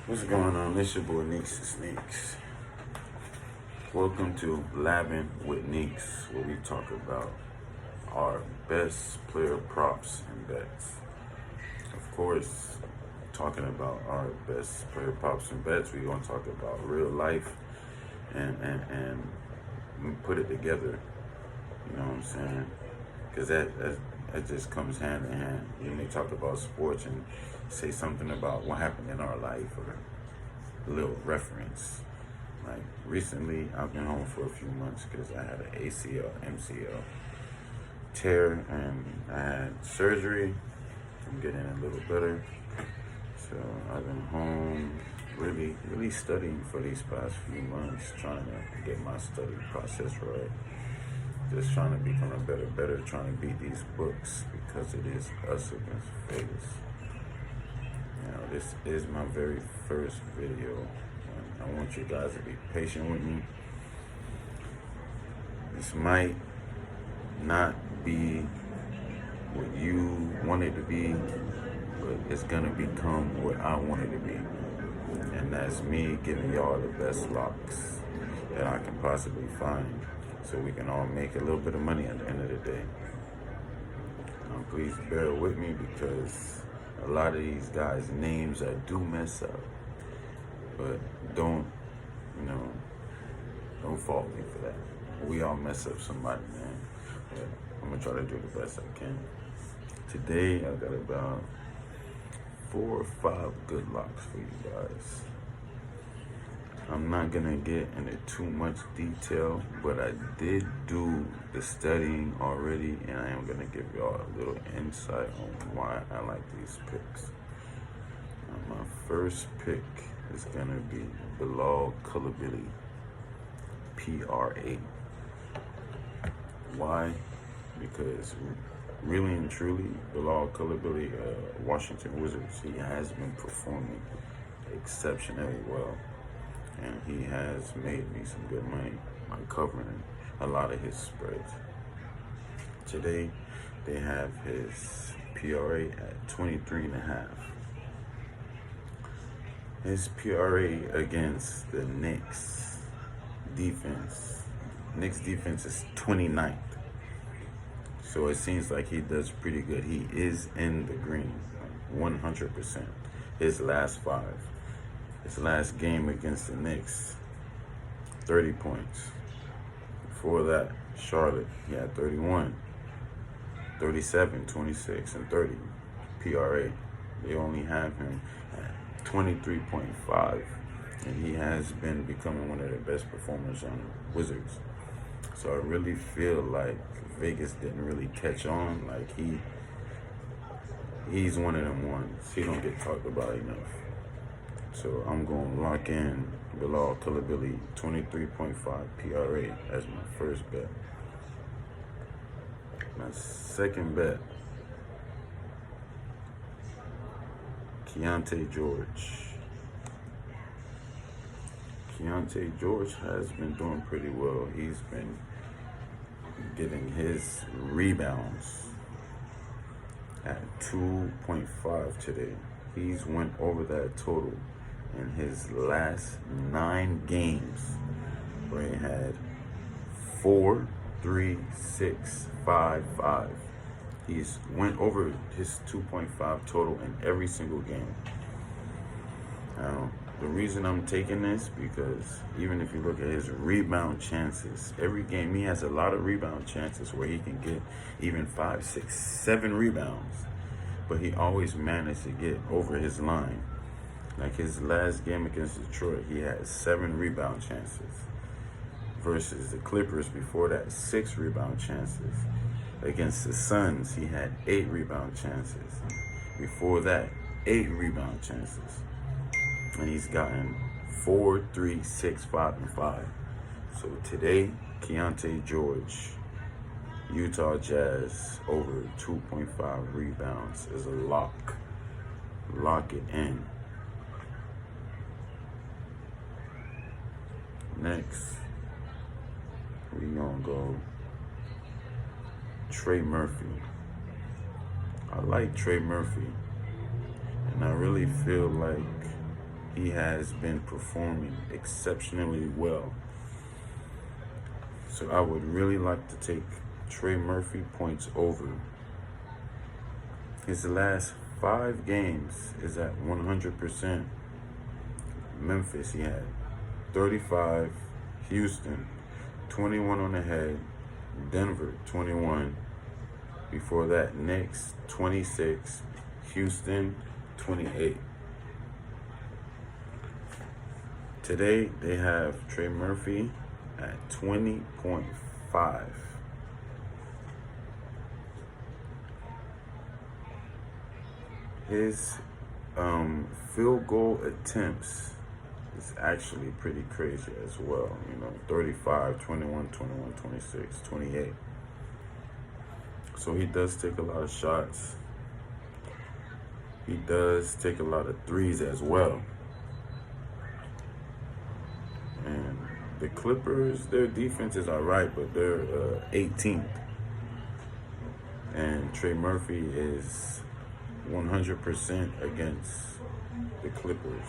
What's going on? It's your boy Neeks the Sneaks. Welcome to Labbing with Neeks, where we talk about our best player props and bets. Of course, talking about our best player props and bets, we're gonna talk about real life and put it together. You know what I'm saying? Because that just comes hand in hand. You may talk about sports and say something about what happened in our life or a little reference. Like recently, I've been home for a few months because I had an ACL, MCL tear, and I had surgery. I'm getting a little better. So I've been home really studying for these past few months, trying to get my study process right. Just trying to become a better, trying to beat these books because it is us against Vegas. You know, this is my very first video, and I want you guys to be patient with me. This might not be what you want it to be, but it's gonna become what I want it to be. And that's me giving y'all the best locks that I can possibly find, so we can all make a little bit of money at the end of the day. Please bear with me because a lot of these guys' names I do mess up, but don't fault me for that. We all mess up somebody, man. But I'm gonna try to do the best I can. Today I got about 4 or 5 good locks for you guys. I'm not gonna get into too much detail, but I did do the studying already, and I am gonna give y'all a little insight on why I like these picks. My first pick is gonna be Bilal coulibaly, PRA. Why? Because really and truly, Bilal coulibaly, Washington Wizards, he has been performing exceptionally well. And he has made me some good money on covering a lot of his spreads. Today, they have his PRA at 23.5. His PRA against the Knicks defense is 29th. So it seems like he does pretty good. He is in the green, 100%. His last 5. His last game against the Knicks, 30 points. Before that, Charlotte, he had 31, 37, 26, and 30 PRA. They only have him at 23.5, and he has been becoming one of the best performers on the Wizards. So I really feel like Vegas didn't really catch on. Like he's one of them ones. He don't get talked about enough. So I'm going to lock in Bilal coulibaly 23.5 PRA as my first bet. My second bet, Keyonte George. Keyonte George has been doing pretty well. He's been getting his rebounds at 2.5 today. He's went over that total in his last 9 games, where he had 4, 3, 6, 5, 5. He's went over his 2.5 total in every single game. Now, the reason I'm taking this, because even if you look at his rebound chances, every game he has a lot of rebound chances where he can get even 5, 6, 7 rebounds, but he always managed to get over his line. Like his last game against Detroit, he had 7 rebound chances. Versus the Clippers before that, 6 rebound chances. Against the Suns, he had 8 rebound chances. Before that, 8 rebound chances. And he's gotten 4, 3, 6, 5, and 5. So today, Keyonte George, Utah Jazz over 2.5 rebounds is a lock. Lock it in. Next, we gonna go Trey Murphy. I like Trey Murphy, and I really feel like he has been performing exceptionally well. So I would really like to take Trey Murphy points over. His last 5 games is at 100%. Memphis, he had 35. Houston, 21 on the head. Denver, 21. Before that, Knicks, 26. Houston, 28. Today, they have Trey Murphy at 20.5. His field goal attempts is actually pretty crazy as well. 35, 21, 21, 26, 28. So he does take a lot of shots. He does take a lot of threes as well. And the Clippers, their defense is all right, but they're 18th. And Trey Murphy is 100% against the Clippers.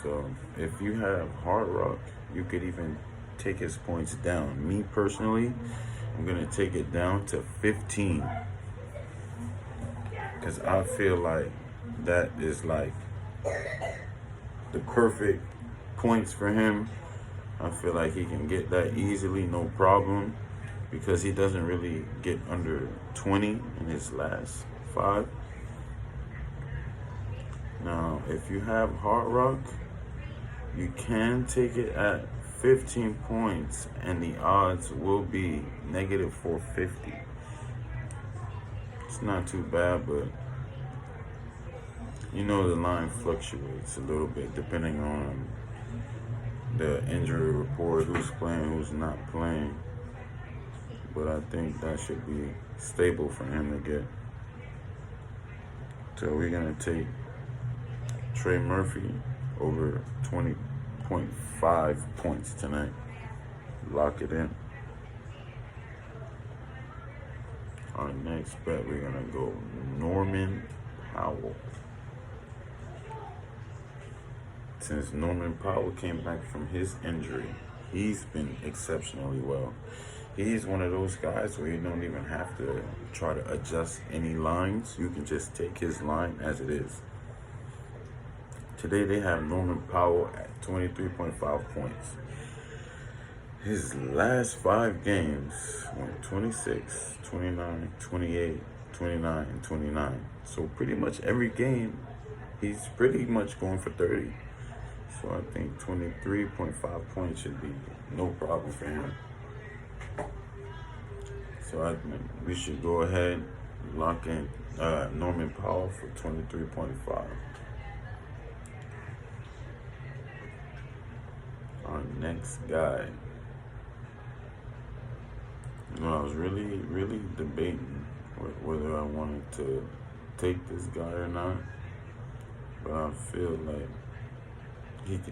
So if you have Hard Rock, you could even take his points down. Me personally, I'm going to take it down to 15. Because I feel like that is like the perfect points for him. I feel like he can get that easily, no problem. Because he doesn't really get under 20 in his last 5. Now, if you have Hard Rock, you can take it at 15 points, and the odds will be negative 450. It's not too bad, but the line fluctuates a little bit depending on the injury report, who's playing, who's not playing. But I think that should be stable for him to get. So we're going to take Trey Murphy over 20.5 points tonight. Lock it in. Our next bet, we're going to go Norman Powell. Since Norman Powell came back from his injury, he's been exceptionally well. He's one of those guys where you don't even have to try to adjust any lines. You can just take his line as it is. Today they have Norman Powell at 23.5 points. His last 5 games went 26, 29, 28, 29, and 29. So pretty much every game, he's pretty much going for 30. So I think 23.5 points should be no problem for him. So I think we should go ahead, lock in Norman Powell for 23.5. Our next guy. I was really debating whether I wanted to take this guy or not. But I feel like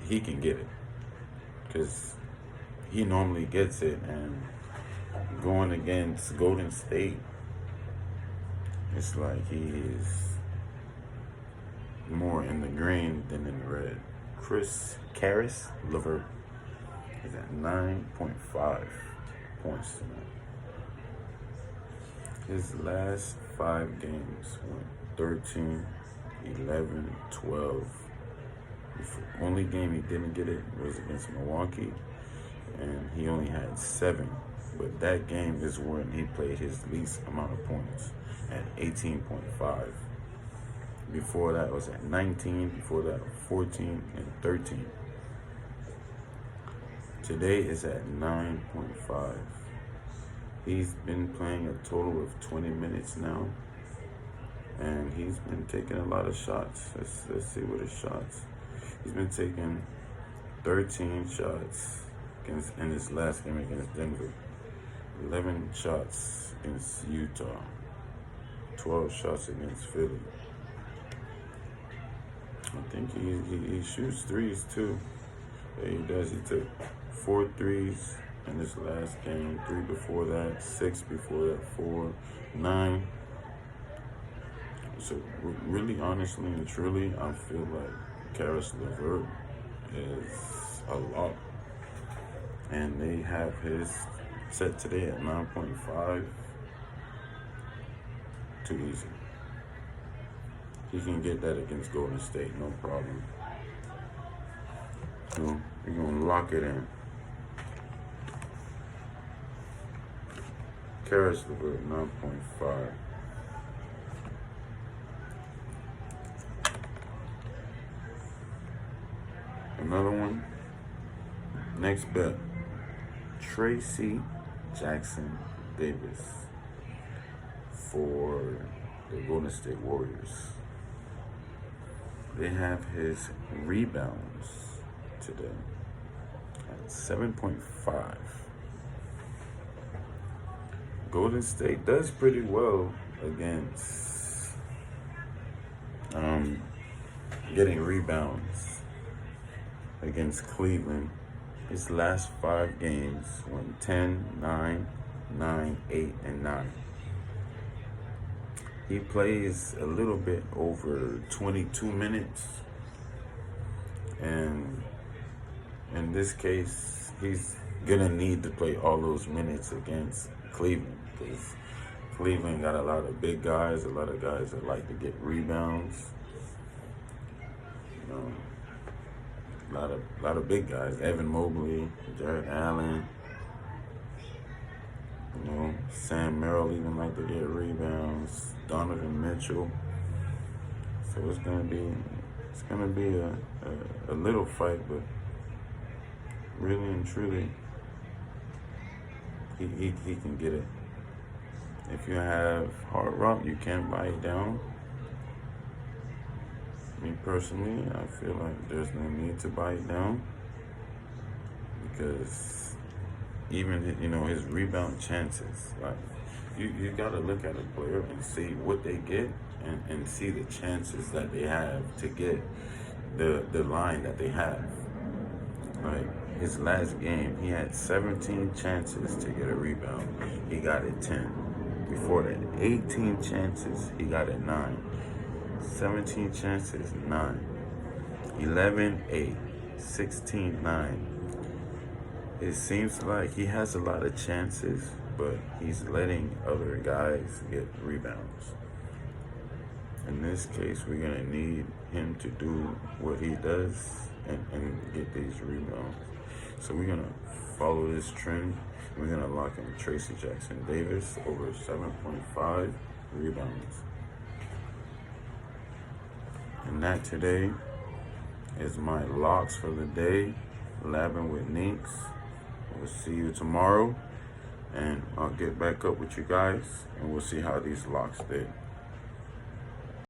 he can get it. Because he normally gets it, and going against Golden State, it's like he is more in the green than in the red. Caris lavert is at 9.5 points tonight. His last 5 games went 13, 11, 12. The only game he didn't get it was against Milwaukee, and he only had 7. But that game is when he played his least amount of points at 18.5. Before that was at 19, before that 14 and 13. Today is at 9.5. He's been playing a total of 20 minutes now, and he's been taking a lot of shots. Let's see what his shots. He's been taking 13 shots in his last game against Denver. 11 shots against Utah. 12 shots against Philly. I think he shoots threes too. Yeah, he does. He took 4 threes in this last game. 3 before that. 6 before that. 4, 9. So really, honestly and truly, I feel like Caris lavert is a lot. And they have his set today at 9.5. Too easy. He can get that against Golden State, no problem. So we're going to lock it in. Caris lavert, 9.5. Another one. Next bet. Trayce Jackson Davis for the Golden State Warriors. They have his rebounds today at 7.5. Golden State does pretty well against getting rebounds against Cleveland. His last 5 games went 10, 9, 9, 8, and 9. He plays a little bit over 22 minutes. And in this case, he's going to need to play all those minutes against Cleveland, because Cleveland got a lot of big guys, a lot of guys that like to get rebounds. You know, a lot of big guys. Evan Mobley, Jared Allen, you know, Sam Merrill even like to get rebounds. Donovan Mitchell. So it's gonna be a little fight, but really and truly, he can get it. If you have Hard Rock, you can't buy it down. Me personally, I feel like there's no need to buy it down, because even, his rebound chances, like you gotta look at a player and see what they get and see the chances that they have to get the line that they have. Like his last game, he had 17 chances to get a rebound. He got it 10. Before that, 18 chances, he got it 9. 17 chances, 9. 11, 8. 16, 9. It seems like he has a lot of chances, but he's letting other guys get rebounds. In this case, we're going to need him to do what he does and get these rebounds. So we're going to follow this trend. We're going to lock in Trayce Jackson Davis over 7.5 rebounds. And that today is my locks for the day. Labbing with Neeks. We'll see you tomorrow, and I'll get back up with you guys, and we'll see how these locks did.